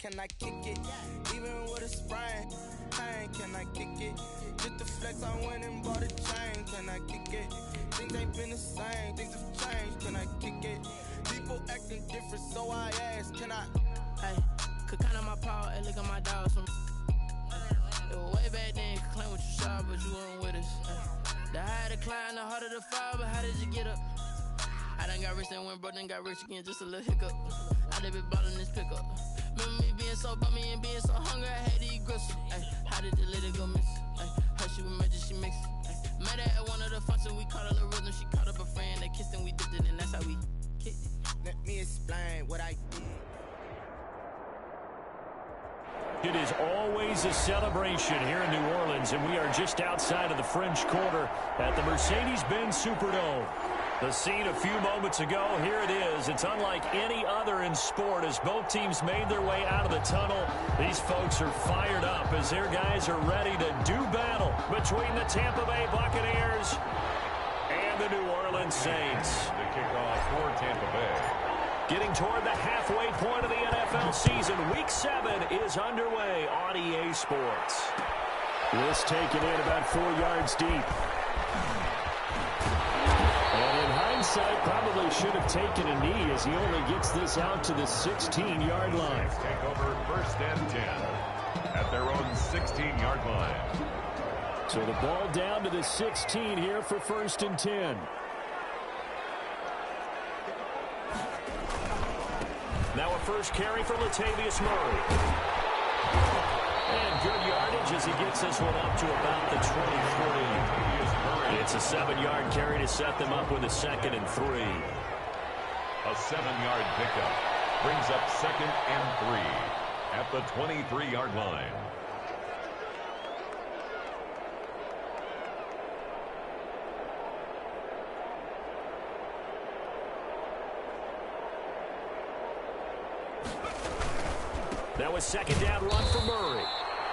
can I kick it? Even with a sprain, pain, can I kick it? Just the flex, I went and bought a chain, can I kick it? Things ain't been the same, things have changed, can I kick it? People acting different, so I ask, can I? Hey, could count on my power, hey, look at my dogs. It was way back then, you could claim what you saw, but you weren't with us. The higher the climb, the harder the fall, but how did you get up? I done got rich, then went broke, then got rich again, just a little hiccup. I done been ballin' this pickup. Remember me being so bummy and being so hungry, I had to eat gristle. Ay, how did the lady go miss? Ay, how she emergency mix? Met her at one of the functions, we caught a little rhythm. She caught up a friend, they kissed and we dipped it, and that's how we kicked it. Let me explain what I did. It is always a celebration here in New Orleans, and we are just outside of the French Quarter at the Mercedes-Benz Superdome. The scene a few moments ago, here it is. It's unlike any other in sport as both teams made their way out of the tunnel. These folks are fired up as their guys are ready to do battle between the Tampa Bay Buccaneers and the New Orleans Saints. The kickoff for Tampa Bay. Getting toward the halfway point of the NFL season, Week 7 is underway on EA Sports. This taken in about 4 yards deep. And in hindsight, probably should have taken a knee as he only gets this out to the 16-yard line. Take over 1st and 10 at their own 16-yard line. So the ball down to the 16 here for 1st and 10. Now a first carry for Latavius Murray. And good yardage as he gets this one up to about the 23. It's a 7-yard carry to set them up with a 2nd and 3. A 7-yard pickup brings up 2nd and 3 at the 23-yard line. Now a 2nd down run for Murray.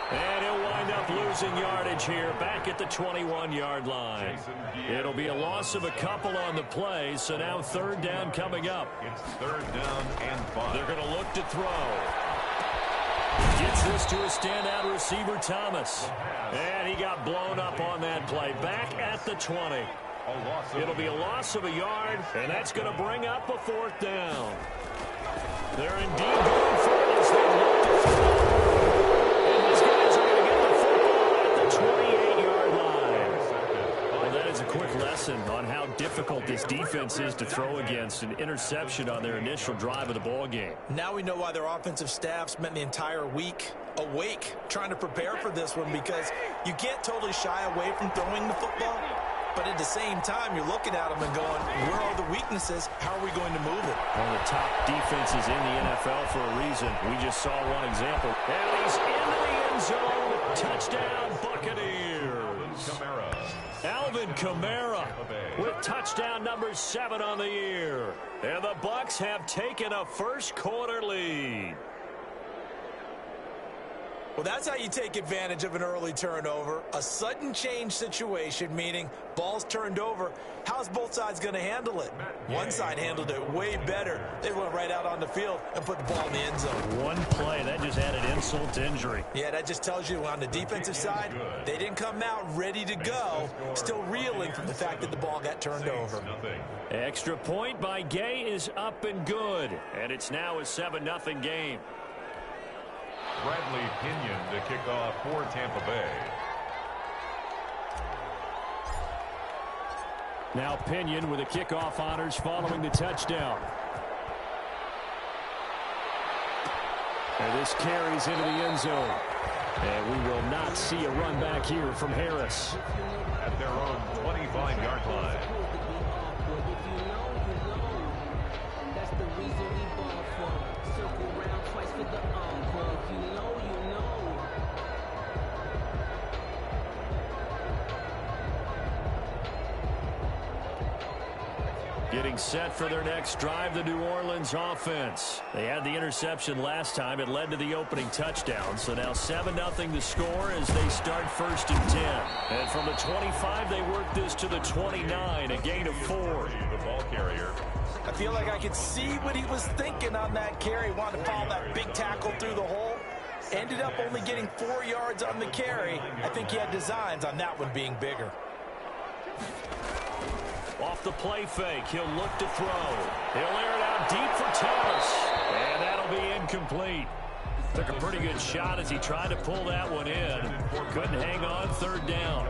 And he'll wind up losing yardage here back at the 21-yard line. It'll be a loss of a couple on the play, so now 3rd down coming up. It's 3rd down and 5. They're going to look to throw. Gets this to a standout receiver, Thomas. And he got blown up on that play. Back at the 20. It'll be a loss of a yard, and that's going to bring up a 4th down. They're indeed going for it as they look to throw. And these guys are going to get the football at the 28-yard line. Well, that is a quick lesson on how difficult this defense is to throw against. An interception on their initial drive of the ball game. Now we know why their offensive staff spent the entire week awake trying to prepare for this one, because you can't totally shy away from throwing the football. But at the same time, you're looking at them and going, where are the weaknesses? How are we going to move it? One of the top defenses in the NFL for a reason. We just saw one example. And he's into the end zone. Touchdown, Buccaneers. Alvin Kamara with touchdown number 7 on the year. And the Bucs have taken a first-quarter lead. Well, that's how you take advantage of an early turnover. A sudden change situation, meaning ball's turned over. How's both sides going to handle it? One side handled it way better. They went right out on the field and put the ball in the end zone. One play, that just added insult to injury. Yeah, that just tells you on the defensive side, they didn't come out ready to go, still reeling from the fact that the ball got turned over. Extra point by Gay is up and good. And it's now a 7-0 game. Bradley Pinion to kick off for Tampa Bay. Now Pinion with the kickoff honors following the touchdown. And this carries into the end zone. And we will not see a run back here from Harris. At their own 25-yard line. getting set for their next drive, the New Orleans offense. They had the interception last time. It led to the opening touchdown. So now 7-0 the score as they start 1st and 10. And from the 25, they work this to the 29, a gain of 4. The ball carrier. I feel like I could see what he was thinking on that carry. Wanted to follow that big tackle through the hole. Ended up only getting 4 yards on the carry. I think he had designs on that one being bigger. Off the play fake, he'll look to throw. He'll air it out deep for Thomas. And that'll be incomplete. Took a pretty good shot as he tried to pull that one in. Couldn't hang on, 3rd down.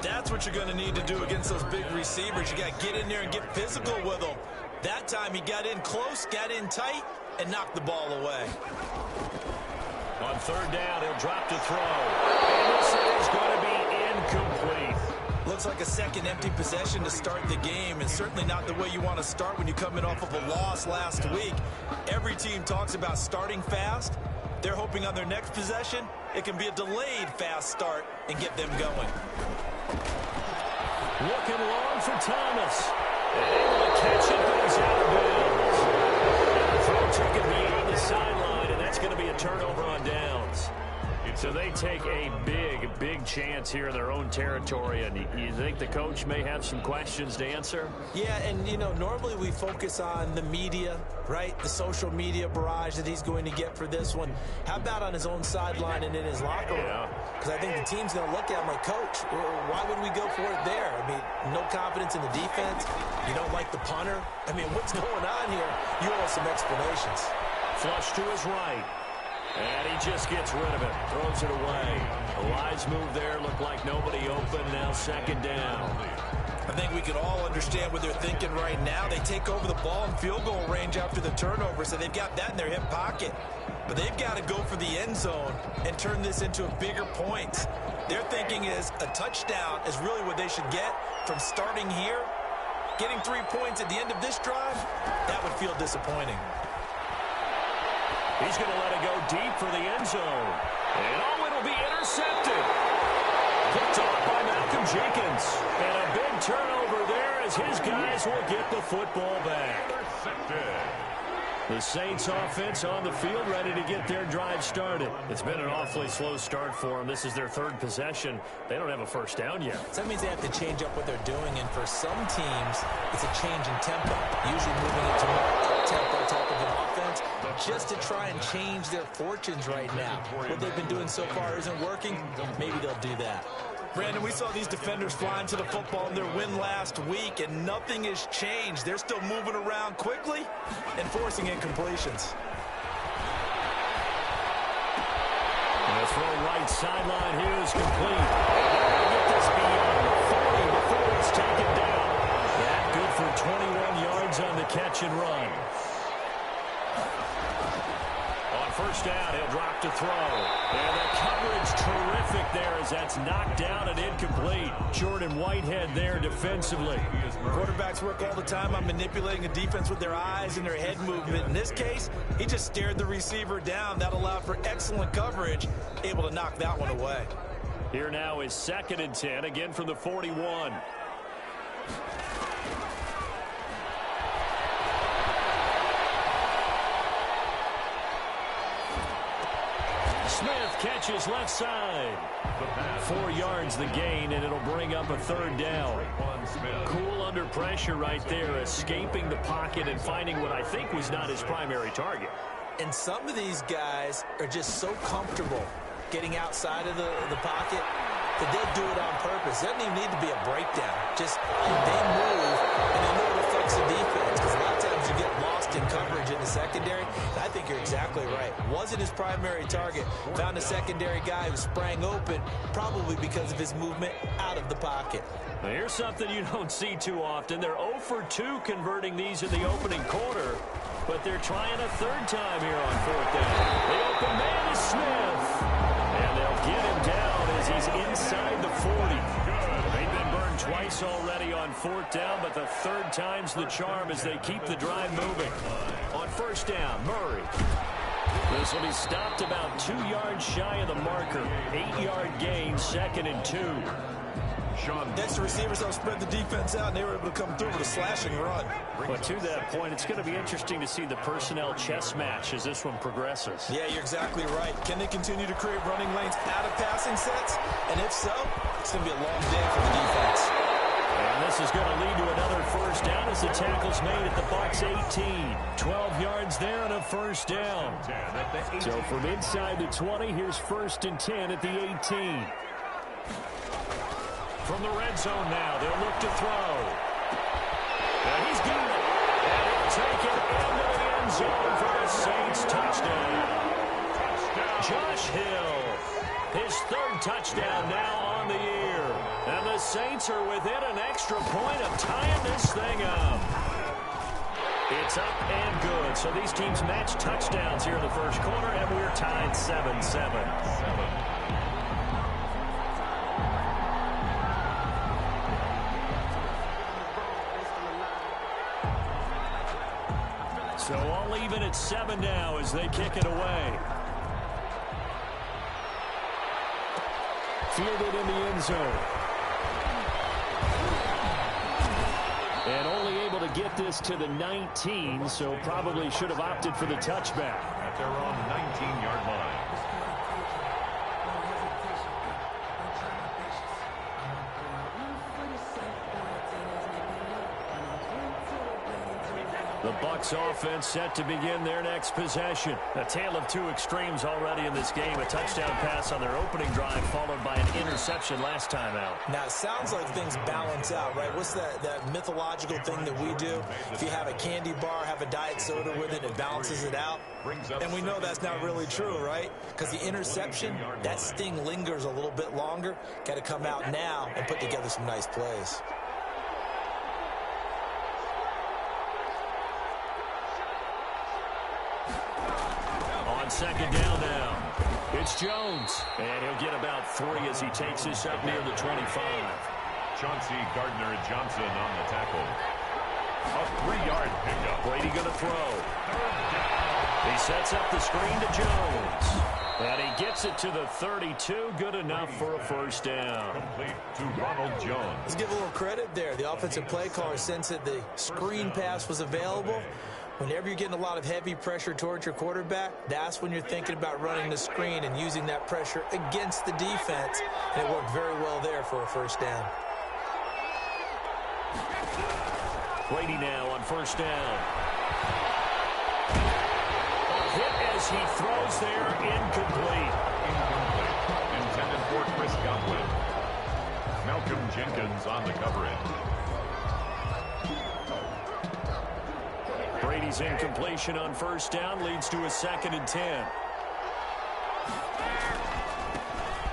That's what you're going to need to do against those big receivers. You got to get in there and get physical with them. That time he got in close, got in tight, and knocked the ball away. On 3rd down, he'll drop to throw. And this is going to be incomplete. Looks like a second empty possession to start the game, and certainly not the way you want to start when you're coming off of a loss last week. Every team talks about starting fast. They're hoping on their next possession, it can be a delayed fast start and get them going. Looking long for Thomas. Able to catch it, but he's out of bounds. And the throw taken beyond the sideline, and that's going to be a turnover on downs. So they take a big chance here in their own territory, and you think the coach may have some questions to answer? Yeah, and, you know, normally we focus on the media, right? The social media barrage that he's going to get for this one. How about on his own sideline and in his locker room? Because I think the team's going to look at him like, Coach, why would we go for it there? I mean, no confidence in the defense. You don't like the punter. I mean, what's going on here? You owe us some explanations. Flush to his right. And he just gets rid of it. Throws it away. A wise move there. Looked like nobody open. Now 2nd down. I think we can all understand what they're thinking right now. They take over the ball in field goal range after the turnover, so they've got that in their hip pocket. But they've got to go for the end zone and turn this into a bigger point. Their thinking is a touchdown is really what they should get from starting here. Getting 3 points at the end of this drive, that would feel disappointing. He's going to let it go deep for the end zone. And oh, it'll be intercepted. Picked off by Malcolm Jenkins. And a big turnover there as his guys will get the football back. The Saints offense on the field ready to get their drive started. It's been an awfully slow start for them. This is their 3rd possession. They don't have a 1st down yet. So that means they have to change up what they're doing, and for some teams, it's a change in tempo, usually moving it to more tempo type of an offense, just to try and change their fortunes right now. What they've been doing so far isn't working. Maybe they'll do that. Brandon, we saw these defenders flying to the football in their win last week, and nothing has changed. They're still moving around quickly and forcing incompletions. And a throw right sideline here is complete. Get this beyond the 40 before it's taken down. That good for 21 yards on the catch and run. On 1st down, he'll drop to throw. And the coverage terrific there as that's knocked down and incomplete. Jordan Whitehead there defensively. Quarterbacks work all the time on manipulating a defense with their eyes and their head movement. In this case, he just stared the receiver down. That allowed for excellent coverage, able to knock that one away. Here now is 2nd and 10, again from the 41. Smith catches left side. 4 yards the gain, and it'll bring up a 3rd down. Cool under pressure right there, escaping the pocket and finding what I think was not his primary target. And some of these guys are just so comfortable getting outside of the pocket that they'll do it on purpose. It doesn't even need to be a breakdown. Just they move, and they know it affects the defense, because a lot of times you get lost in coverage in the secondary. And I think you're exactly right. Wasn't his primary target. Found a secondary guy who sprang open, probably because of his movement out of the pocket. Now here's something you don't see too often. They're 0 for 2 converting these in the opening quarter, but they're trying a 3rd time here on 4th down. The open man is Smith. And they'll get him down as he's inside the 40. They've been burned twice already on 4th down, but the 3rd time's the charm as they keep the drive moving. On 1st down, Murray. This will be stopped about 2 yards shy of the marker. 8-yard gain, 2nd and 2. Next, the receivers helped spread the defense out, and they were able to come through with a slashing run. But to that point, it's going to be interesting to see the personnel chess match as this one progresses. Yeah, you're exactly right. Can they continue to create running lanes out of passing sets? And if so, it's going to be a long day for the defense. And this is going to lead to another first down as the tackle's made at the Bucs 18. 12 yards there and a first down. So from inside the 20, here's 1st and 10 at the 18. From the red zone now, they'll look to throw. And he's got it. And he'll take it into the end zone for a Saints touchdown. Josh Hill, his 3rd touchdown now on the year. And the Saints are within an extra point of tying this thing up. It's up and good. So these teams match touchdowns here in the first quarter, and we're tied 7-7. So all even at 7 now as they kick it away. Fielded in the end zone. And only able to get this to the 19, so probably should have opted for the touchback. At their own 19-yard line. The Bucs offense set to begin their next possession. A tale of two extremes already in this game. A touchdown pass on their opening drive followed by an interception last time out. Now, it sounds like things balance out, right? What's that mythological thing that we do? If you have a candy bar, have a diet soda with it, it balances it out. And we know that's not really true, right? Because the interception, that sting lingers a little bit longer. Got to come out now and put together some nice plays. Second down now. It's Jones. And he'll get about 3 as he takes this up near the 25. Chauncey Gardner-Johnson on the tackle. A 3-yard pickup. Brady going to throw. He sets up the screen to Jones. And he gets it to the 32. Good enough for a first down. Complete to Ronald Jones. Let's give a little credit there. The offensive play caller sensed that the screen pass was available. Whenever you're getting a lot of heavy pressure towards your quarterback, that's when you're thinking about running the screen and using that pressure against the defense. And it worked very well there for a first down. Brady now on first down. A hit as he throws there, incomplete. Intended for Chris Godwin. Malcolm Jenkins on the coverage. Brady's incompletion on first down leads to a 2nd and 10.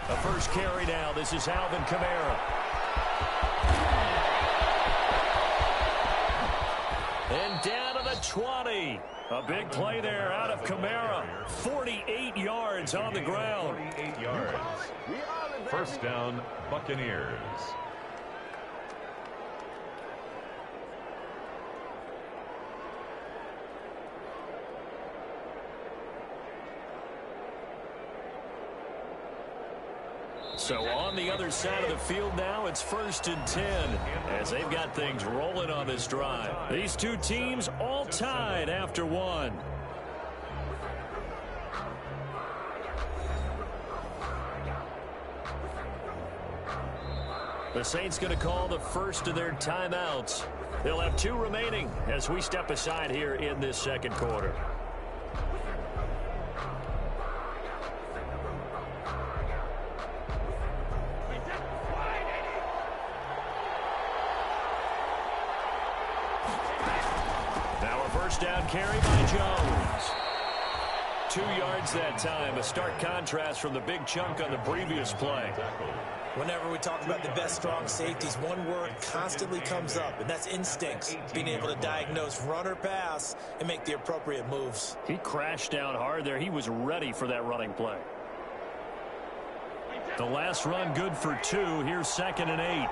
A first carry now. This is Alvin Kamara. And down to the 20. A big play there out of Kamara. 48 yards on the ground. 48 yards. First down, Buccaneers. So on the other side of the field now, it's 1st and 10 as they've got things rolling on this drive. These two teams all tied after 1. The Saints going to call the first of their timeouts. They'll have 2 remaining as we step aside here in this second quarter. Down carry by Jones. 2 yards that time. A stark contrast from the big chunk on the previous play. Whenever we talk about the best strong safeties, one word constantly comes up, and that's instincts. Being able to diagnose run or pass and make the appropriate moves. He crashed down hard there. He was ready for that running play. The last run good for 2. Here's 2nd and 8.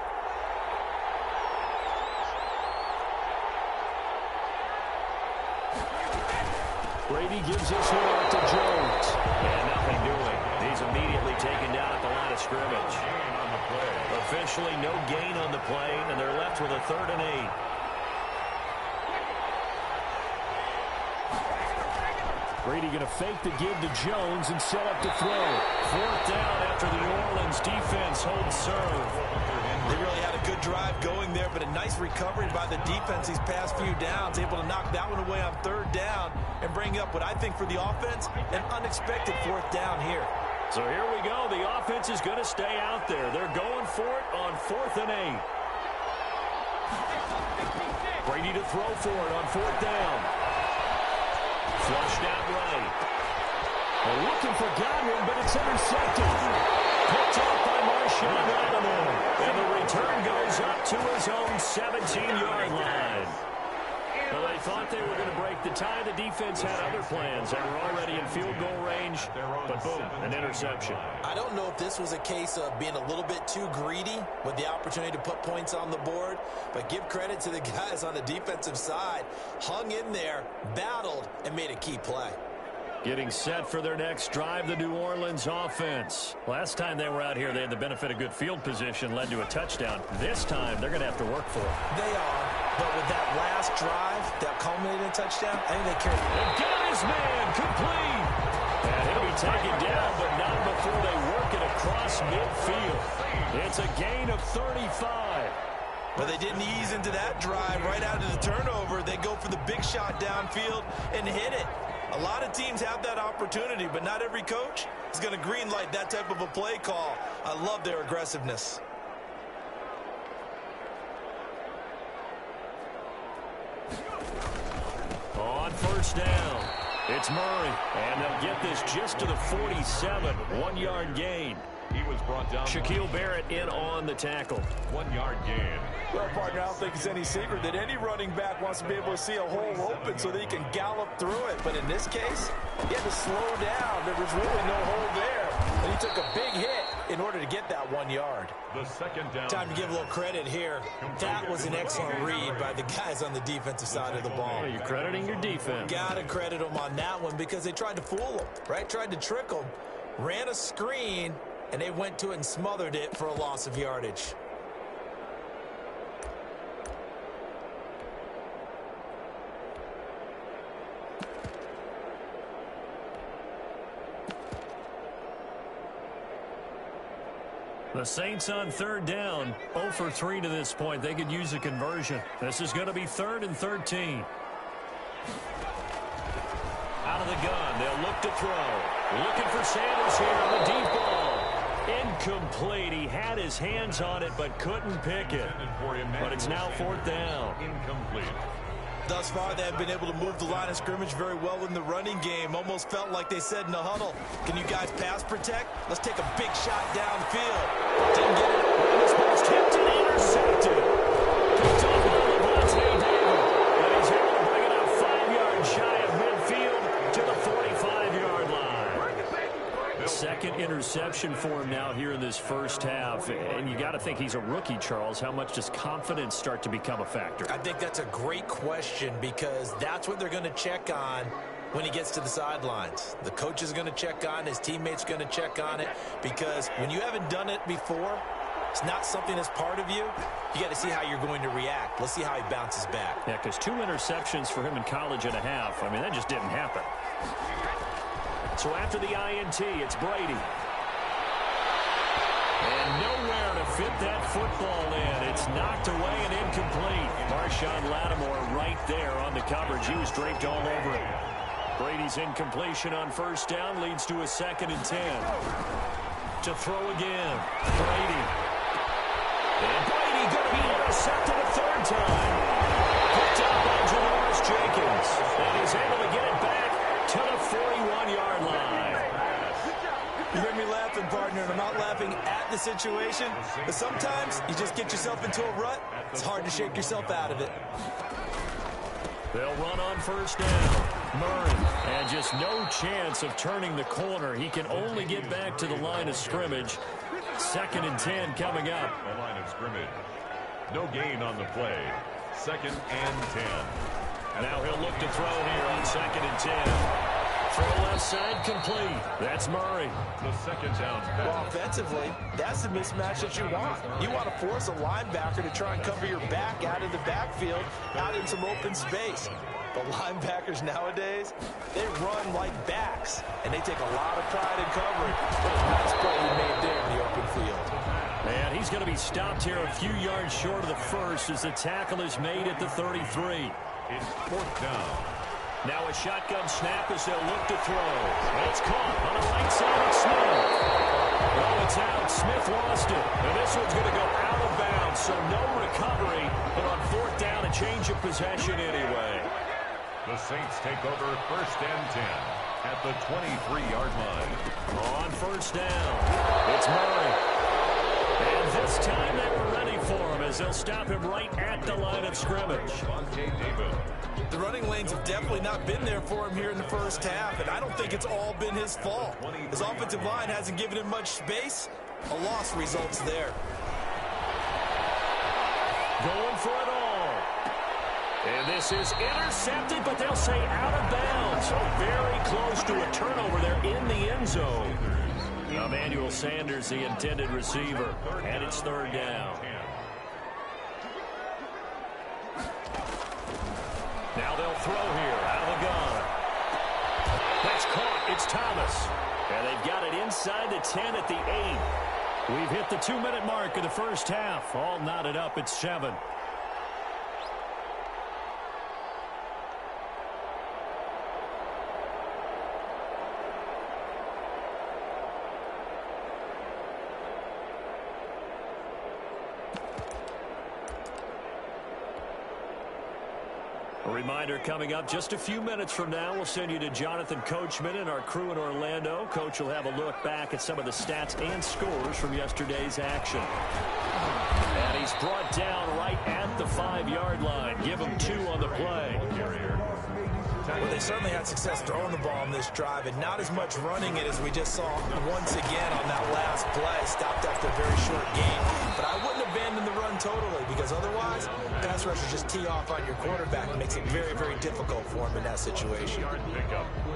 Brady gives this one out to Jones. And nothing doing. He's immediately taken down at the line of scrimmage. Officially no gain on the play, and they're left with a 3rd and 8. Brady going to fake the give to Jones and set up to throw. 4th down after the New Orleans defense holds serve. They really had a good drive going there, but a nice recovery by the defense these past few downs, able to knock that one away on 3rd down and bring up what I think for the offense, an unexpected 4th down here. So here we go. The offense is going to stay out there. They're going for it on 4th and 8. Brady to throw for it on 4th down. Flushed out right. They're looking for Godwin, but it's intercepted. Picked off by Marshawn Lattimore. And the return goes up to his own 17-yard line. Well, they thought they were going to break the tie. The defense had other plans. They were already in field goal range, but boom, an interception. I don't know if this was a case of being a little bit too greedy with the opportunity to put points on the board, but give credit to the guys on the defensive side. Hung in there, battled, and made a key play. Getting set for their next drive, the New Orleans offense. Last time they were out here, they had the benefit of good field position, led to a touchdown. This time, they're going to have to work for it. They are, but with that last drive that culminated in a touchdown, I think they carried it. And got his man, complete. And he'll be taken down, but not before they work it across midfield. It's a gain of 35. But they didn't ease into that drive right out of the turnover. They go for the big shot downfield and hit it. A lot of teams have that opportunity, but not every coach is going to greenlight that type of a play call. I love their aggressiveness. On 1st down, it's Murray, and they'll get this just to the 47, 1-yard gain. He was brought down. Shaquille Barrett in on the tackle. 1-yard gain. Well, partner, I don't think it's any secret that any running back wants to be able to see a hole open so that he can gallop through it. But in this case, he had to slow down. There was really no hole there. And he took a big hit in order to get that 1 yard. The 2nd down. Time to give a little credit here. That was an excellent read by the guys on the defensive side of the ball. You're crediting your defense. Got to credit them on that one because they tried to fool him, right? Tried to trick him. Ran a screen, and they went to it and smothered it for a loss of yardage. The Saints on 3rd down, 0 for 3 to this point. They could use a conversion. This is going to be 3rd and 13. Out of the gun, they'll look to throw. Looking for Sanders here on the deep ball. Incomplete. He had his hands on it, but couldn't pick it. But it's now 4th down. Incomplete. Thus far, they have been able to move the line of scrimmage very well in the running game. Almost felt like they said in the huddle, can you guys pass protect? Let's take a big shot downfield. Didn't get it. This ball's tipped and intercepted. Picked off by Levante David. And he's able to bring it up 5 yards shy of midfield to the 45-yard line. Second interception for him now here in this first half. And you got to think he's a rookie, Charles. How much does confidence start to become a factor? I think that's a great question because that's what they're going to check on when he gets to the sidelines. The coach is going to check on, his teammates going to check on it because when you haven't done it before, it's not something that's part of you. You got to see how you're going to react. Let's see how he bounces back. Yeah, because 2 interceptions for him in college and a half. I mean, that just didn't happen. So after the INT, it's Brady. And nowhere to fit that football in. It's knocked away and incomplete. Marshawn Lattimore right there on the coverage. He was draped all over it. Brady's incompletion on 1st down leads to a 2nd and 10. To throw again. Brady. And Brady going to be intercepted a 3rd time. Picked up by Janoris Jenkins. And he's able to get it back to the 41-yard line. You hear me laughing, partner, and I'm not laughing at the situation, but sometimes you just get yourself into a rut. It's hard to shake yourself out of it. They'll run on 1st down. Murray, and just no chance of turning the corner. He can only get back to the line of scrimmage. 2nd and 10 coming up. The line of scrimmage. No gain on the play. 2nd and 10. Now he'll look to throw here on 2nd and 10. Throw left side complete. That's Murray. The second down pass. Well, offensively, that's the mismatch that you want. You want to force a linebacker to try and cover your back out of the backfield, out in some open space. But linebackers nowadays, they run like backs, and they take a lot of pride in covering. What a nice play he made there in the open field. And he's going to be stopped here a few yards short of the first as the tackle is made at the 33. It's 4th down. Now a shotgun snap as they'll look to throw. It's caught on the right side of Smith. Oh, it's out. Smith lost it. And this one's going to go out of bounds, so no recovery. But on 4th down, a change of possession anyway. The Saints take over 1st and 10 at the 23-yard line. On 1st down, it's Murray. And this time they were ready for him as they'll stop him right at the line of scrimmage. The running lanes have definitely not been there for him here in the first half, and I don't think it's all been his fault. His offensive line hasn't given him much space. A loss results there. Going for it all. And this is intercepted, but they'll say out of bounds. So very close to a turnover there in the end zone. Emmanuel Sanders, the intended receiver, and it's 3rd down. Now they'll throw here out of the gun. That's caught. It's Thomas. And they've got it inside the 10 at the 8. We've hit the 2-minute mark of the first half. All knotted up at 7. A reminder coming up just a few minutes from now, we'll send you to Jonathan Coachman and our crew in Orlando. Coach will have a look back at some of the stats and scores from yesterday's action. And he's brought down right at the 5-yard line. Give him 2 on the play. Well, they certainly had success throwing the ball on this drive, and not as much running it as we just saw once again on that last play. Stopped after a very short gain. But I wouldn't abandon the run totally, because otherwise, pass rushers just tee off on your quarterback. It makes it very, very difficult for him in that situation.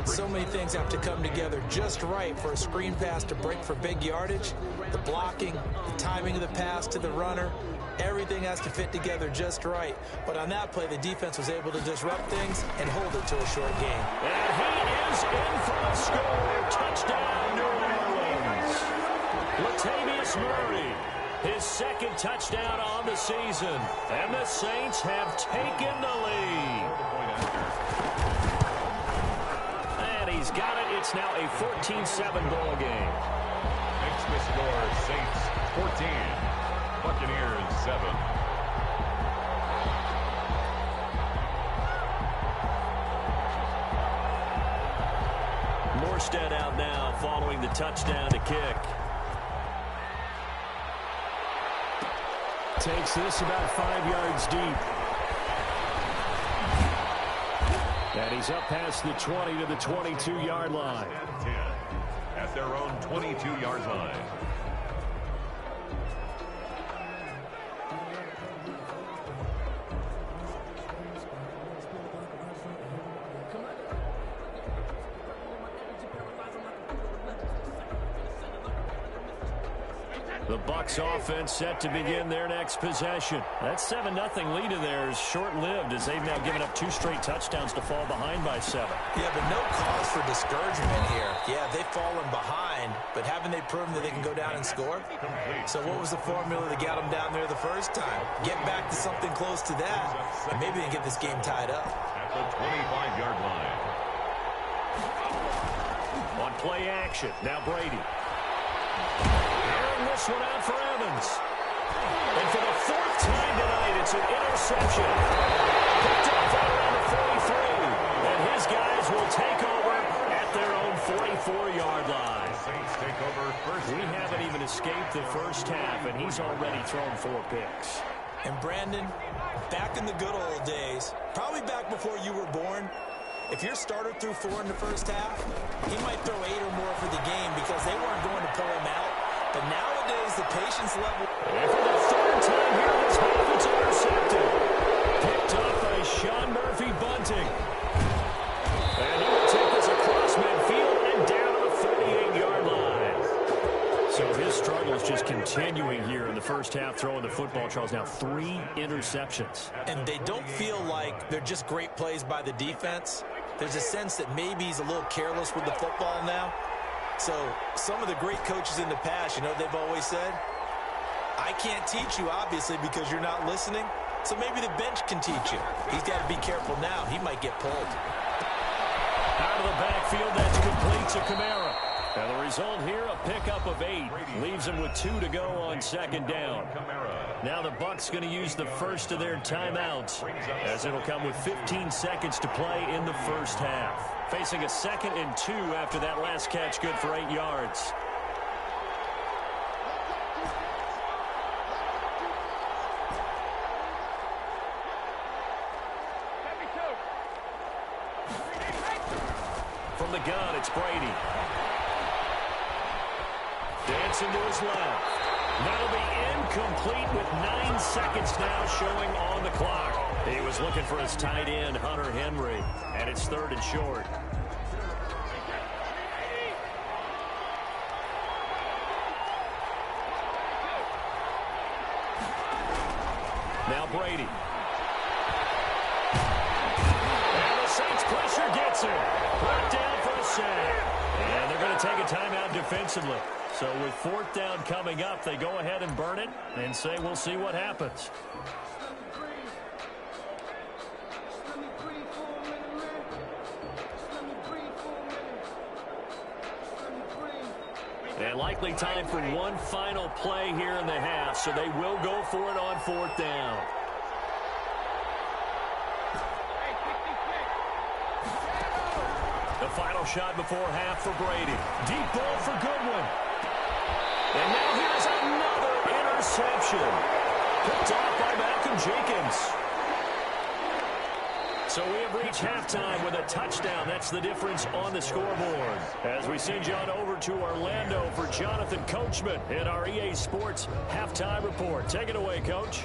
So many things have to come together just right for a screen pass to break for big yardage. The blocking, the timing of the pass to the runner, everything has to fit together just right. But on that play, the defense was able to disrupt things and hold it to a short game. And he is in for a score. Touchdown, New Orleans. Latavius Murray, his 2nd touchdown on the season. And the Saints have taken the lead. And he's got it. It's now a 14-7 ball game. Makes the score Saints 14. Buccaneers 7. Morstead out now following the touchdown to kick. Takes this about 5 yards deep. And he's up past the 20 to the 22-yard line. 10 at their own 22-yard line. The Bucs offense set to begin their next possession. That 7-0 lead of theirs short-lived as they've now given up 2 straight touchdowns to fall behind by 7. Yeah, but no cause for discouragement here. Yeah, they've fallen behind, but haven't they proven that they can go down and score? So what was the formula that got them down there the first time? Get back to something close to that, and maybe they can get this game tied up. At the 25-yard line. On play action, now Brady. Airing this one out for Evans. And for the 4th time tonight, it's an interception. Picked off out around the 43. And his guys will take over at their own 44-yard line. Saints take over first. We haven't even escaped the first half, and he's already thrown 4 picks. And Brandon, back in the good old days, probably back before you were born, if your starter threw 4 in the first half, he might throw 8 or more for the game because they weren't going to pull him out. But nowadays, the patience level... And for the 3rd time here this half, it's intercepted. Picked up a Sean Murphy bunting. And he will take this across midfield and down to the 38-yard line. So his struggle is just continuing here in the first half, throwing the football. Charles, now 3 interceptions. And they don't feel like they're just great plays by the defense. There's a sense that maybe he's a little careless with the football now. So some of the great coaches in the past, you know what they've always said? I can't teach you, obviously, because you're not listening. So maybe the bench can teach you. He's got to be careful now. He might get pulled. Out of the backfield, that's complete to Kamara. And the result here, a pickup of 8. Leaves him with 2 to go on second down. Now the Bucs going to use the first of their timeouts, as it'll come with 15 seconds to play in the first half. Facing a 2nd and 2 after that last catch, good for 8 yards. From the gun, it's Brady. Dancing to his left. That'll be incomplete with 9 seconds now showing on the clock. He was looking for his tight end, Hunter Henry, and it's 3rd and short. Now Brady. And the Saints pressure gets him. Brought down for a sack. And they're going to take a timeout defensively. So with 4th down coming up, they go ahead and burn it and say we'll see what happens. And likely time for one final play here in the half, so they will go for it on 4th down. The final shot before half for Brady. Deep ball for Goodwin. And now here's another interception. Picked off by Malcolm Jenkins. So we have reached halftime with a touchdown. That's the difference on the scoreboard. As we send you on over to Orlando for Jonathan Coachman in our EA Sports Halftime Report. Take it away, Coach.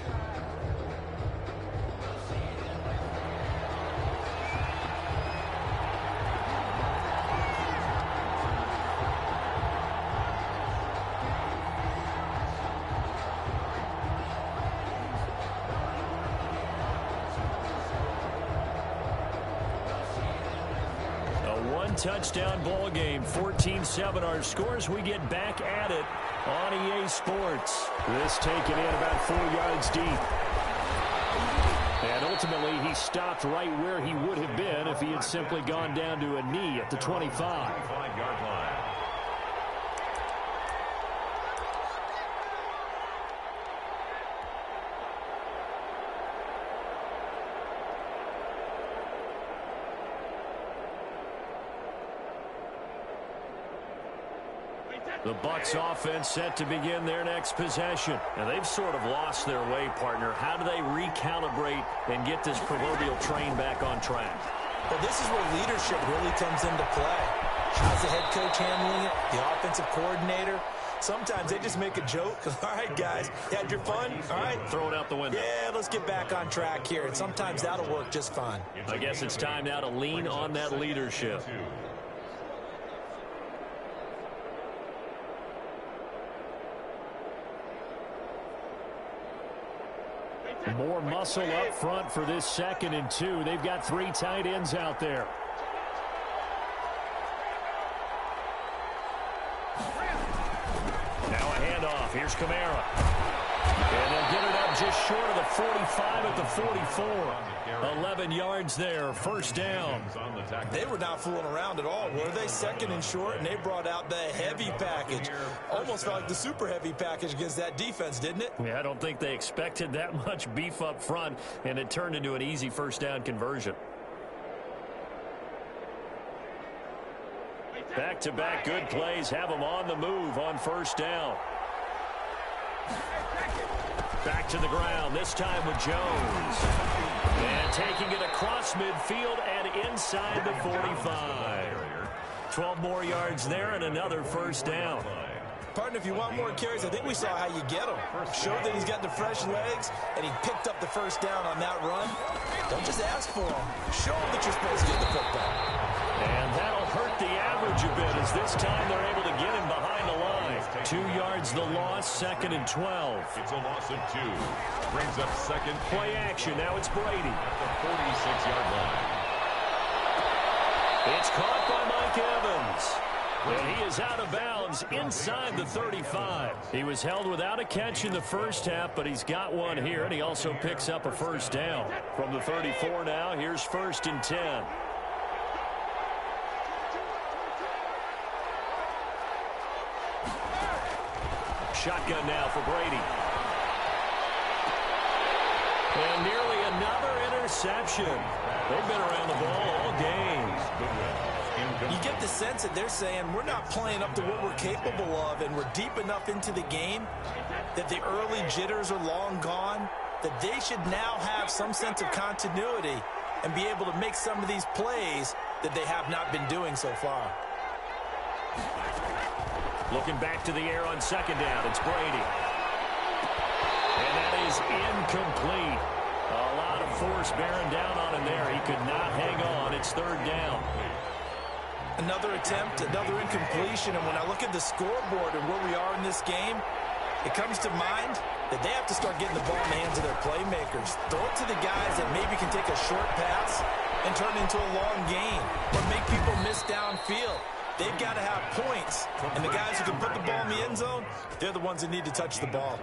Touchdown ball game, 14-7 our scores. We get back at it on EA Sports. This taken in about 4 yards deep. And ultimately he stopped right where he would have been if he had simply gone down to a knee at the 25-yard line. The Bucs offense set to begin their next possession. And they've sort of lost their way, partner. How do they recalibrate and get this proverbial train back on track? Well, this is where leadership really comes into play. How's the head coach handling it? The offensive coordinator? Sometimes they just make a joke. All right, guys, you had your fun? All right. Throw it out the window. Yeah, let's get back on track here. And sometimes that'll work just fine. I guess it's time now to lean on that leadership. More muscle up front for this 2nd and 2. They've got 3 tight ends out there. Now a handoff. Here's Kamara. And they'll get it up just short of the 45 at the 44. 11 yards there. First down. They were not fooling around at all, were they? 2nd and short, and they brought out the heavy package. Almost felt like the super heavy package against that defense, didn't it? Yeah, I don't think they expected that much beef up front, and it turned into an easy first down conversion. Back-to-back good plays have them on the move on first down. Back to the ground, this time with Jones. And taking it across midfield and inside the 45. 12 more yards there and another first down. Partner, if you want more carries, I think we saw how you get them. Showed that he's got the fresh legs, and he picked up the first down on that run. Don't just ask for them. Show them that you're supposed to get the football. And that'll hurt the average a bit as this time they're able to get him behind the line. 2 yards the loss, 2nd and 12. It's a loss of 2. Brings up second. Play action. Now it's Brady. At the 46-yard line. It's caught by Mike Evans. And he is out of bounds inside the 35. He was held without a catch in the first half, but he's got one here, and he also picks up a first down. From the 34 now, here's 1st and 10. Shotgun now for Brady. And nearly another interception. They've been around the ball all game. You get the sense that they're saying we're not playing up to what we're capable of, and we're deep enough into the game that the early jitters are long gone, that they should now have some sense of continuity and be able to make some of these plays that they have not been doing so far. Looking back to the air on 2nd down, it's Brady. And that is incomplete. A lot of force bearing down on him there. He could not hang on. It's 3rd down. Another attempt, another incompletion, and when I look at the scoreboard and where we are in this game, it comes to mind that they have to start getting the ball in the hands of their playmakers. Throw it to the guys that maybe can take a short pass and turn it into a long gain or make people miss downfield. They've got to have points, and the guys who can put the ball in the end zone, they're the ones that need to touch the ball.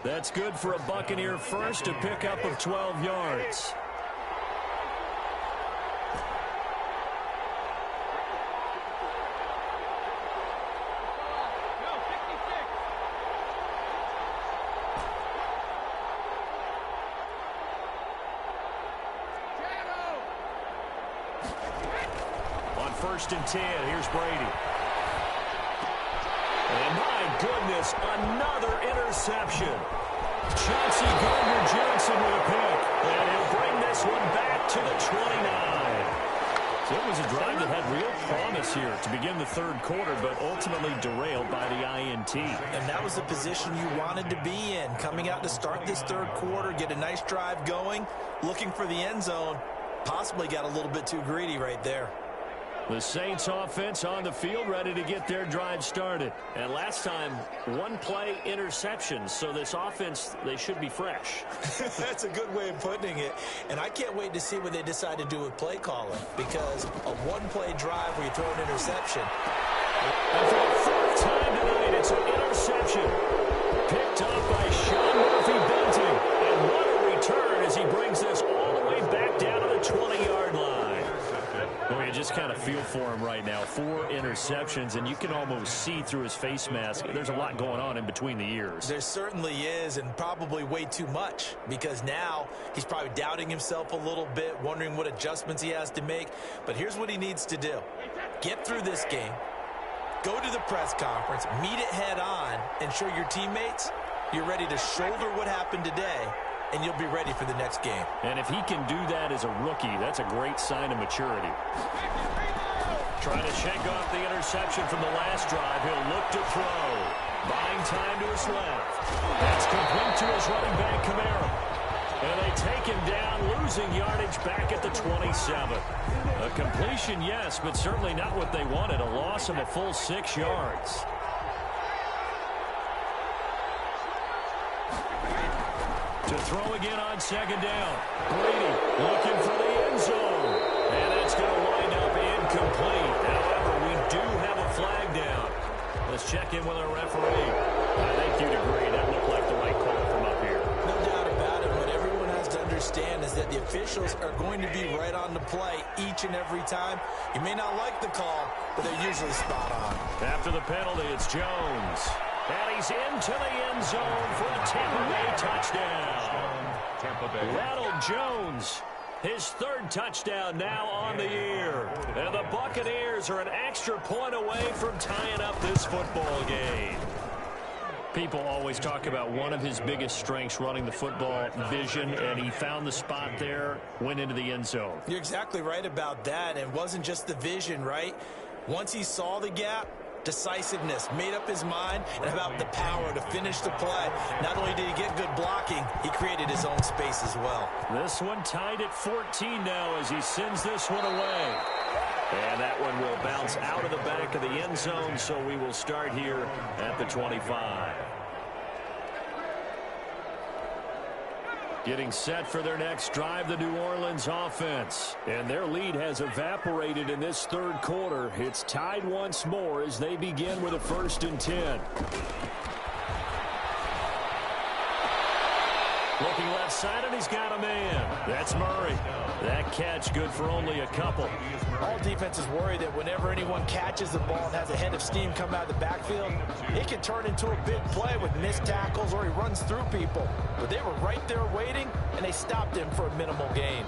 That's good for a Buccaneer first, a pickup of 12 yards. On 1st and 10, here's Brady. And my goodness, another interception. Chauncey Gardner-Johnson with a pick. And he'll bring this one back to the 29. So it was a drive that had real promise here to begin the 3rd quarter, but ultimately derailed by the INT. And that was the position you wanted to be in. Coming out to start this 3rd quarter, get a nice drive going, looking for the end zone. Possibly got a little bit too greedy right there. The Saints offense on the field ready to get their drive started. And last time, 1-play interceptions. So this offense, they should be fresh. That's a good way of putting it. And I can't wait to see what they decide to do with play calling. Because a 1-play drive where you throw an interception. And for the 4th time tonight, it's an interception. Picked up by Sean Murphy-Bunting. And what a return as he brings this all the way back down to the 20-yard line. Well, you just kind of feel for him right now. 4 interceptions, and you can almost see through his face mask. There's a lot going on in between the ears. There certainly is, and probably way too much, because now he's probably doubting himself a little bit, wondering what adjustments he has to make. But here's what he needs to do. Get through this game, go to the press conference, meet it head on, and show your teammates you're ready to shoulder what happened today, and you'll be ready for the next game. And if he can do that as a rookie, that's a great sign of maturity. Trying to shake off the interception from the last drive. He'll look to throw. Buying time to his left. That's complete to his running back, Kamara. And they take him down, losing yardage back at the 27. A completion, yes, but certainly not what they wanted. A loss of a full 6 yards. To throw again on 2nd down. Brady looking for the end zone. And that's going to wind up incomplete. However, we do have a flag down. Let's check in with our referee. I think you'd agree that looked like the right call from up here. No doubt about it. What everyone has to understand is that the officials are going to be right on the play each and every time. You may not like the call, but they're usually spot on. After the penalty, it's Jones. And he's into the end zone for a Tampa Bay touchdown. Tampa Bay. Ronald Jones, his 3rd touchdown now on the year. And the Buccaneers are an extra point away from tying up this football game. People always talk about one of his biggest strengths running the football, vision, and he found the spot there, went into the end zone. You're exactly right about that. And it wasn't just the vision, right? Once he saw the gap, decisiveness, made up his mind, and about the power to finish the play. Not only did he get good blocking, he created his own space as well. This one tied at 14 now as he sends this one away. And that one will bounce out of the back of the end zone, so we will start here at the 25. Getting set for their next drive, the New Orleans offense. And their lead has evaporated in this third quarter. It's tied once more as they begin with a 1st and 10. Looking left side, and he's got a man. That's Murray. That catch good for only a couple. All defenses worry that whenever anyone catches the ball and has a head of steam come out of the backfield, it can turn into a big play with missed tackles or he runs through people. But they were right there waiting, and they stopped him for a minimal gain.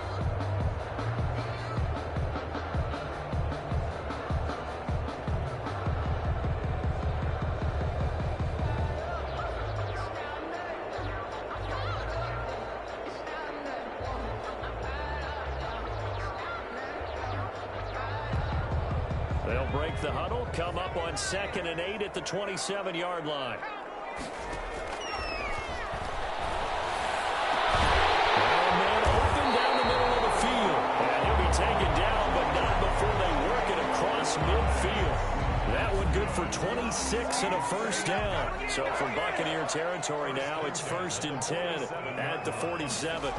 They'll break the huddle, come up on 2nd and 8 at the 27-yard line. And man open down the middle of the field. And he'll be taken down, but not before they work it across midfield. That one good for 26 and a 1st down. So from Buccaneer territory now, it's 1st and 10 at the 47.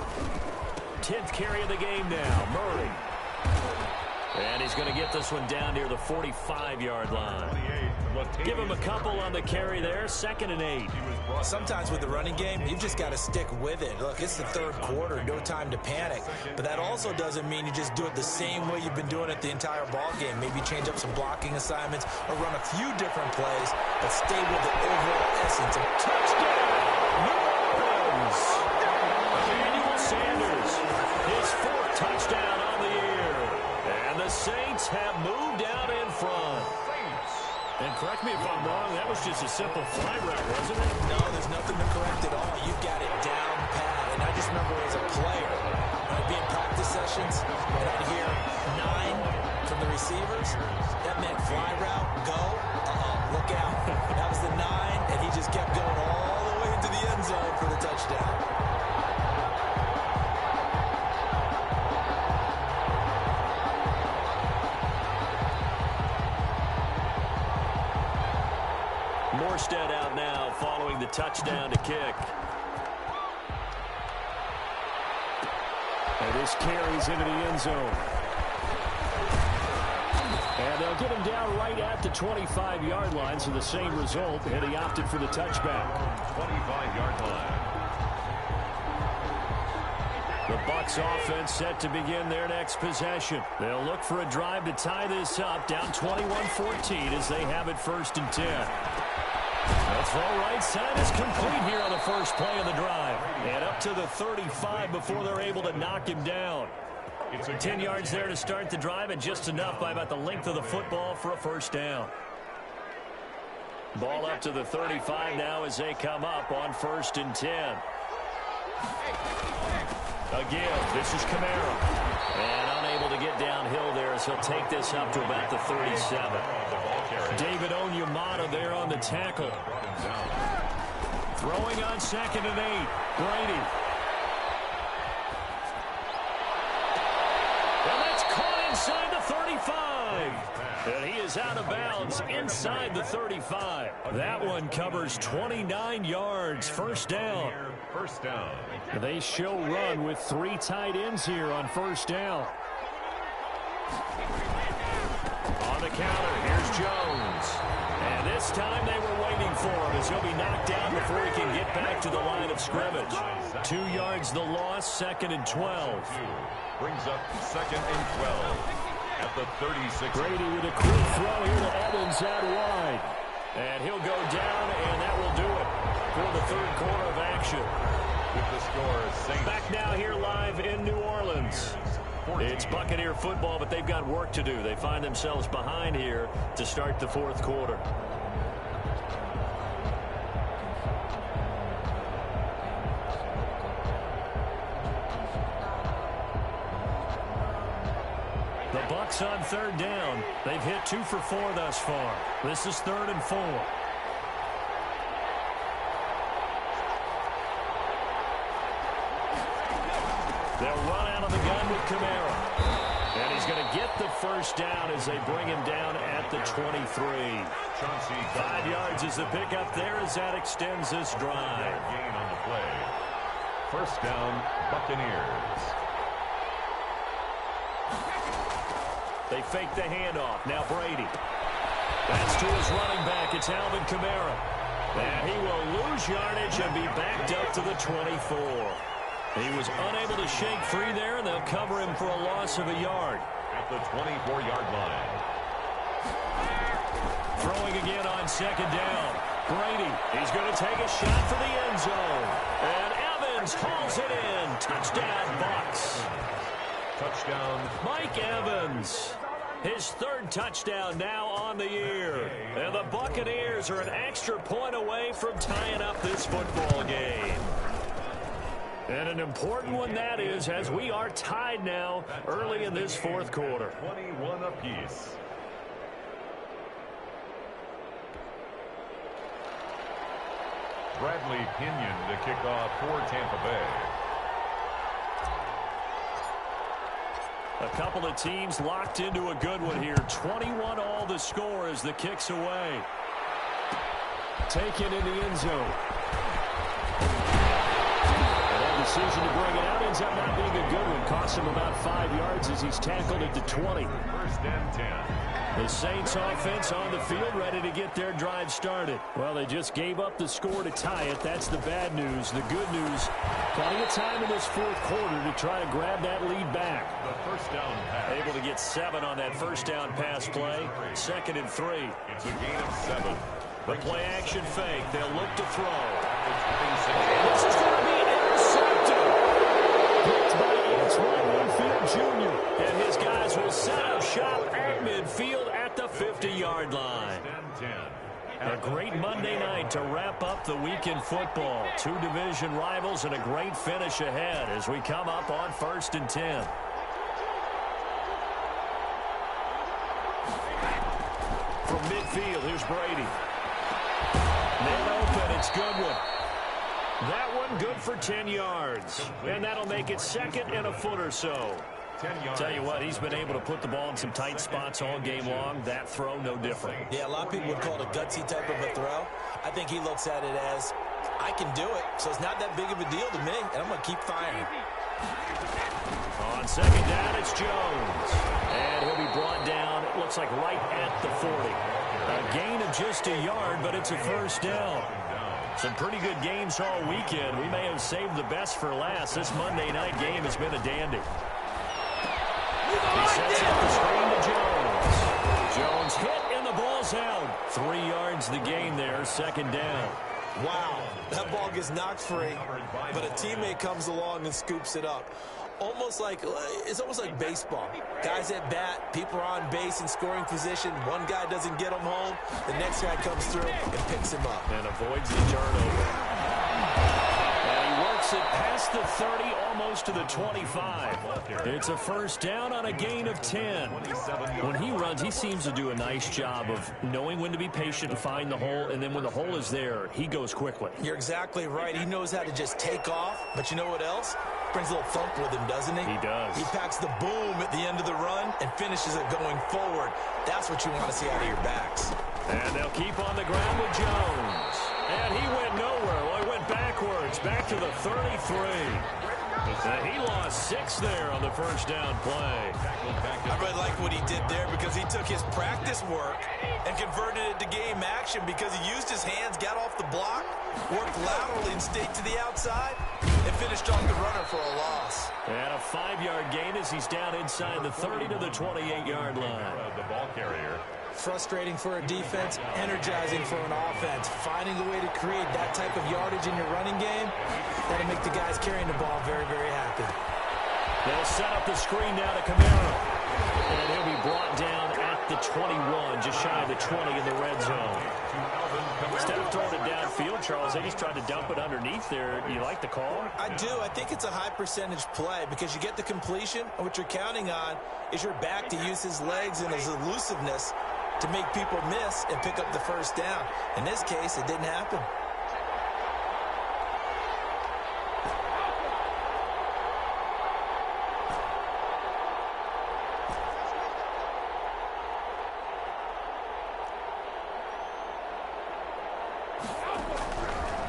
10th carry of the game now, Murray. And he's going to get this one down near the 45-yard line. Give him a couple on the carry there, 2nd and 8. Sometimes with the running game, you've just got to stick with it. Look, it's the third quarter, no time to panic. But that also doesn't mean you just do it the same way you've been doing it the entire ball game. Maybe change up some blocking assignments or run a few different plays, but stay with the overall essence of touchdown. New Orleans. Emmanuel Sanders, his 4th touchdown on the year. And the Saints have moved out in front. And correct me if I'm wrong, that was just a simple fly route, wasn't it? No, there's nothing to correct at all. You've got it down pat. And I just remember as a player, when I'd be in practice sessions, and I'd hear 9 from the receivers, that meant fly route, go, look out. That was the 9, and he just kept going all the way into the end zone for the touchdown. Morstead out now following the touchdown to kick. And this carries into the end zone. And they'll get him down right at the 25-yard line, so the same result, and he opted for the touchback. 25-yard line. The Bucs offense set to begin their next possession. They'll look for a drive to tie this up, down 21-14 as they have it 1st and 10. The throw right side is complete here on the first play of the drive. And up to the 35 before they're able to knock him down. 10 yards there to start the drive, and just enough by about the length of the football for a 1st down. Ball up to the 35 now as they come up on 1st and 10. Again, this is Kamara. And unable to get downhill there as he'll take this up to about the 37. David Onyemata there on the tackle. Throwing on 2nd and 8. Brady. And that's caught inside the 35. And he is out of bounds inside the 35. That one covers 29 yards. 1st down. First down. They show run with 3 tight ends here on 1st down. On the counter, here's Jones. And this time they were waiting for him as he'll be knocked down before he can get back to the line of scrimmage. 2 yards the loss, 2nd and 12. Brings up 2nd and 12 at the 36. Brady with a quick throw here to Evans out wide. And he'll go down, and that will do it for the third quarter of action. With the score, Saints. Back now here live in New Orleans. It's Buccaneer football, but they've got work to do. They find themselves behind here to start the 4th quarter. six on third down. They've hit 2 for 4 thus far. This is 3rd and 4. They'll run out of the gun with Kamara. And he's going to get the first down as they bring him down at the 23. 5 yards is the pickup there as that extends this drive. Gain on the play. First down, Buccaneers. They fake the handoff. Now Brady. That's to his running back. It's Alvin Kamara. And he will lose yardage and be backed up to the 24. He was unable to shake free there, and they'll cover him for a loss of a yard. At the 24-yard line. Throwing again on second down. Brady, he's going to take a shot for the end zone. And Evans hauls it in. Touchdown, Bucs. Touchdown, Mike Evans. His 3rd touchdown now on the year. And the Buccaneers are an extra point away from tying up this football game. And an important one that is, as we are tied now early in this 4th quarter. 21 apiece. Bradley Pinion to kick off for Tampa Bay. A couple of teams locked into a good one here. 21 all the score as the kick's away. Taken in the end zone. Decision to bring it out ends up not being a good one. Costs him about 5 yards as he's tackled at the 20. First and 10. The Saints offense on the field ready to get their drive started. Well, they just gave up the score to tie it. That's the bad news. The good news, plenty of time in this 4th quarter to try to grab that lead back. The first down pass. Able to get 7 on that first down pass play. 2nd and 3. It's a gain of 7. The play action fake. They'll look to throw. This is going to be intercepted. Picked by Antoine Winfield Jr. And his guys will set up shop at midfield at the 50-yard line. A great Monday night to wrap up the week in football. 2 division rivals and a great finish ahead as we come up on 1st and 10. From midfield, here's Brady. Man open, it's Goodwin. That one good for 10 yards. And that'll make it 2nd and a foot or so. Tell you what, he's been able to put the ball in some tight spots all game long. That throw, no different. Yeah, a lot of people would call it a gutsy type of a throw. I think he looks at it as, I can do it, so it's not that big of a deal to me, and I'm going to keep firing. On second down, it's Jones. And he'll be brought down, it looks like right at the 40. A gain of just a yard, but it's a first down. Some pretty good games all weekend. We may have saved the best for last. This Monday night game has been a dandy. He sets up the screen to Jones. Jones hit and the ball's out. 3 yards the gain there, 2nd down. Wow, that ball gets knocked free, but a teammate comes along and scoops it up. It's almost like baseball. Guys at bat, people are on base in scoring position. One guy doesn't get him home. The next guy comes through and picks him up. And avoids the turnover. And he works it past the 30, almost to the 25. It's a first down on a gain of 10. When he runs, he seems to do a nice job of knowing when to be patient and find the hole, and then when the hole is there, he goes quickly. You're exactly right. He knows how to just take off, but you know what else? Brings a little thump with him, doesn't he? He does. He packs the boom at the end of the run and finishes it going forward. That's what you want to see out of your backs. And they'll keep on the ground with Jones. And he went nowhere. Well, he went backwards, back to the 33. And he lost 6 there on the first down play. I really like what he did there because he took his practice work and converted it to game action because he used his hands, got off the block, worked laterally and stayed to the outside, and finished off the runner for a loss. And a 5-yard gain as he's down inside the 30 to the 28-yard line. The ball carrier. Frustrating for a defense, energizing for an offense. Finding a way to create that type of yardage in your running game, that'll make the guys carrying the ball very, very happy. They'll set up the screen now to Kamara. And he'll be brought down at the the 21, just shy of the 20 in the red zone. Instead of throwing it downfield, Charles, they just tried to dump it underneath there. You like the call? I do. I think it's a high percentage play because you get the completion, and what you're counting on is your back to use his legs and his elusiveness to make people miss and pick up the first down. In this case, it didn't happen.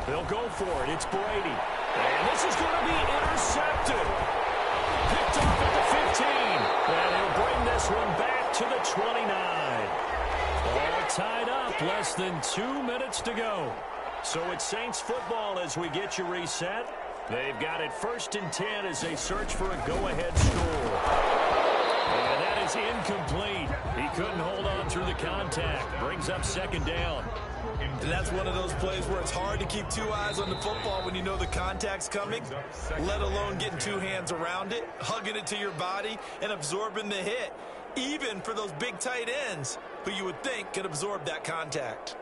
They'll go for it. It's Brady. And this is going to be intercepted. Picked off at the 15. And he'll bring this one back to the 29. All tied up. Less than 2 minutes to go. So it's Saints football as we get you reset. They've got it 1st and 10 as they search for a go-ahead score. And that is incomplete. He couldn't hold on through the contact. Brings up 2nd down. And that's one of those plays where it's hard to keep 2 eyes on the football when you know the contact's coming, let alone getting 2 hands around it, hugging it to your body, and absorbing the hit, even for those big tight ends who you would think could absorb that contact.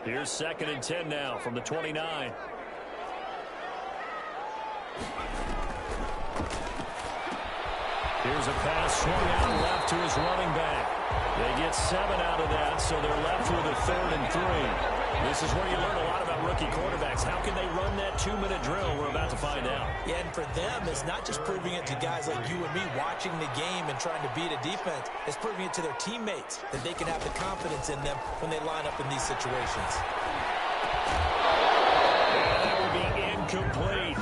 Here's 2nd and 10 now from the 29. Here's a pass swung out left to his running back. They get 7 out of that, so they're left with a 3rd and 3. This is where you learn a lot about rookie quarterbacks. How can they run that 2-minute drill? We're about to find out. Yeah, and for them, it's not just proving it to guys like you and me watching the game and trying to beat a defense. It's proving it to their teammates that they can have the confidence in them when they line up in these situations. And that will be incomplete.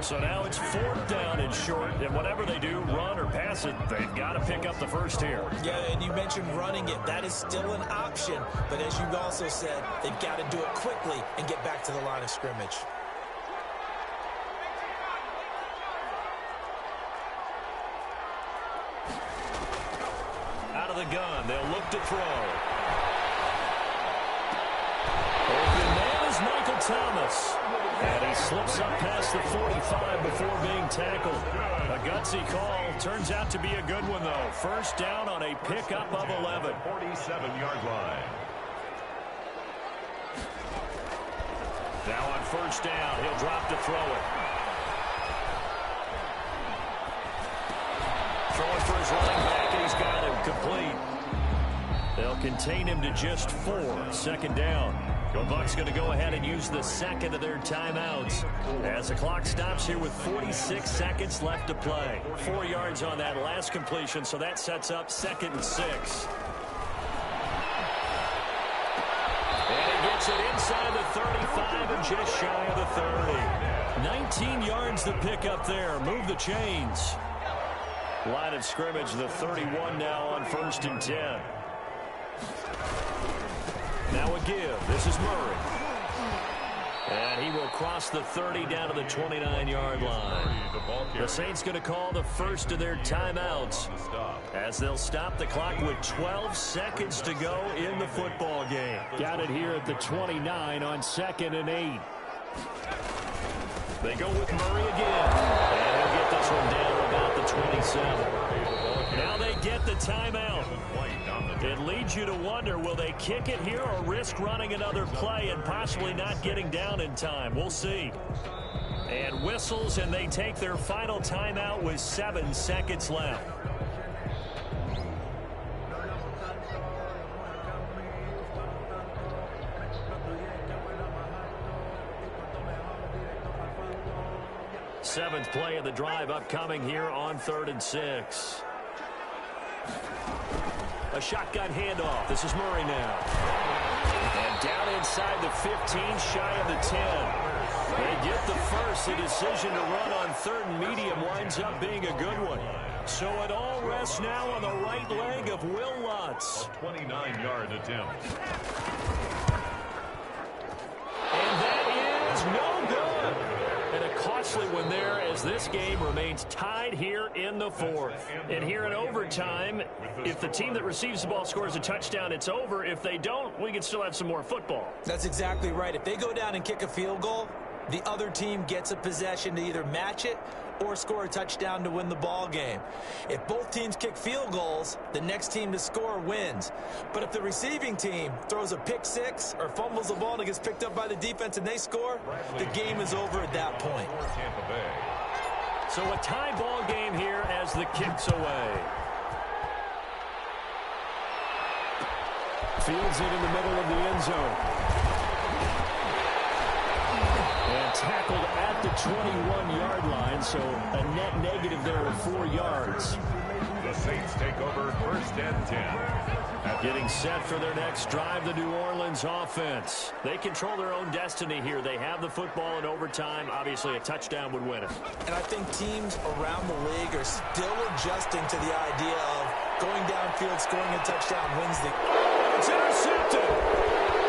So now it's 4th down and short, and whatever they do, run or pass it, they've got to pick up the first here. Yeah, and you mentioned running it. That is still an option. But as you also said, they've got to do it quickly and get back to the line of scrimmage. Out of the gun, they'll look to throw. Open man is Michael Thomas. And he slips up past the 45 before being tackled. A gutsy call. Turns out to be a good one, though. 1st down on a pickup of 11. 47-yard line. Now on 1st down, he'll drop to throw it. Throwing for his running back, and he's got him complete. They'll contain him to just 4. 2nd down. The Bucs going to go ahead and use the 2nd of their timeouts as the clock stops here with 46 seconds left to play. 4 yards on that last completion, so that sets up 2nd and 6. And he gets it inside the 35 and just shy of the 30. 19 yards to pick up there. Move the chains. Line of scrimmage, the 31 now on 1st and 10. Now a give. This is Murray. And he will cross the 30 down to the 29-yard line. The Saints going to call the 1st of their timeouts as they'll stop the clock with 12 seconds to go in the football game. Got it here at the 29 on 2nd and 8. They go with Murray again. And he'll get this one down about the 27. Now they get the timeout. It leads you to wonder, will they kick it here or risk running another play and possibly not getting down in time? We'll see. And whistles, and they take their final timeout with 7 seconds left. Seventh play of the drive upcoming here on 3rd and 6. A shotgun handoff. This is Murray now. And down inside the 15, shy of the 10. They get the first. The decision to run on 3rd and medium winds up being a good one. So it all rests now on the right leg of Will Lutz. A 29-yard attempt. And that is no good. And a costly one there as this game remains tied here in the 4th. And here in overtime, if the team that receives the ball scores a touchdown, it's over. If they don't, we can still have some more football. That's exactly right. If they go down and kick a field goal, the other team gets a possession to either match it or score a touchdown to win the ball game. If both teams kick field goals, the next team to score wins. But if the receiving team throws a pick six or fumbles the ball and it gets picked up by the defense and they score, the game is over at that point. So a tie ball game here as the kick's away. Fields it in the middle of the end zone. And tackled at the 21-yard line, so a net negative there of 4 yards. The Saints take over 1st and 10. Getting set for their next drive, the New Orleans offense. They control their own destiny here. They have the football in overtime. Obviously, a touchdown would win it. And I think teams around the league are still adjusting to the idea of going downfield, scoring a touchdown wins the... It's intercepted.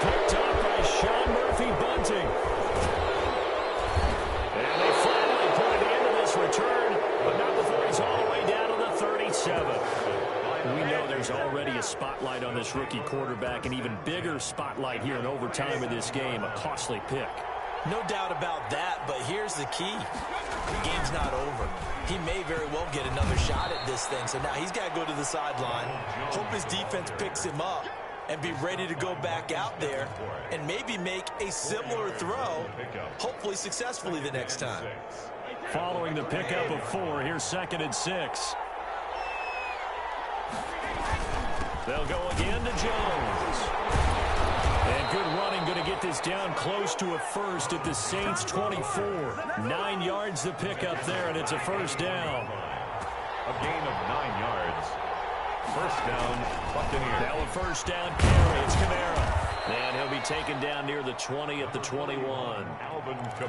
Picked up by Sean Murphy-Bunting. And they finally put an end to this return, but not before he's all the way down to the 37. We know there's already a spotlight on this rookie quarterback, an even bigger spotlight here in overtime of this game, a costly pick. No doubt about that, but here's the key. The game's not over. He may very well get another shot at this thing, so now he's got to go to the sideline, hope his defense picks him up, and be ready to go back out there and maybe make a similar throw, hopefully successfully the next time. Following the pickup of 4, here's 2nd and 6. They'll go again to Jones. And good running, going to get this down close to a first at the Saints 24. 9 yards to pick up there, and it's a first down. A gain of 9 yards. First down, Buccaneers. Now a first down carry. It's Kamara. And he'll be taken down near the 20 at the 21.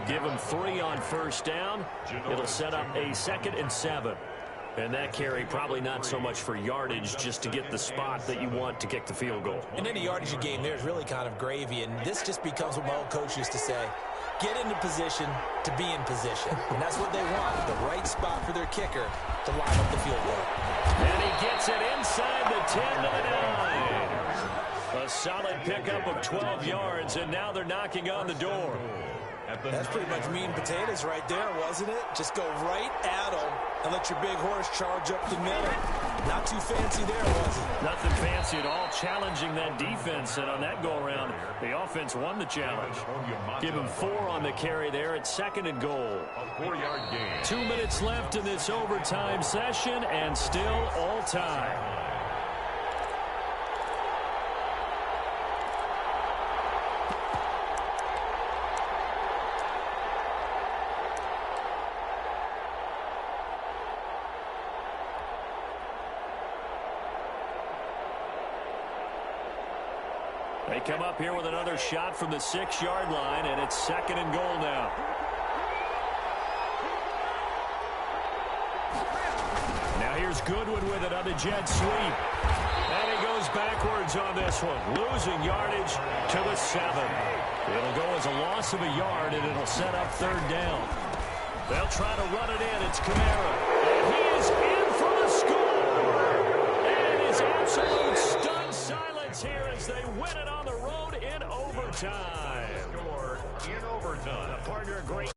Give him 3 on first down. It'll set up a 2nd and 7. And that carry probably not so much for yardage, just to get the spot that you want to kick the field goal. And any yardage game there is really kind of gravy, and this just becomes what my old coach used to say. Get into position to be in position. And that's what they want, the right spot for their kicker to line up the field goal. And he gets it inside the 10 to the 9. A solid pickup of 12 yards, and now they're knocking on the door. That's pretty much meat and potatoes right there, wasn't it? Just go right at them and let your big horse charge up the middle. Not too fancy there, was it? Nothing fancy at all, challenging that defense. And on that go-around, the offense won the challenge. Give him 4 on the carry there at 2nd and goal. A 4-yard gain. 2 minutes left in this overtime session, and still all time. They come up here with another shot from the 6-yard line, and it's 2nd and goal now. Now here's Goodwin with it on the jet sweep. And he goes backwards on this one, losing yardage to the 7. It'll go as a loss of a yard, and it'll set up 3rd down. They'll try to run it in. It's Kamara. And he is in for the score. And it is absolute stunned silence here as they win it on the road in overtime. Score in overtime. Partner, great.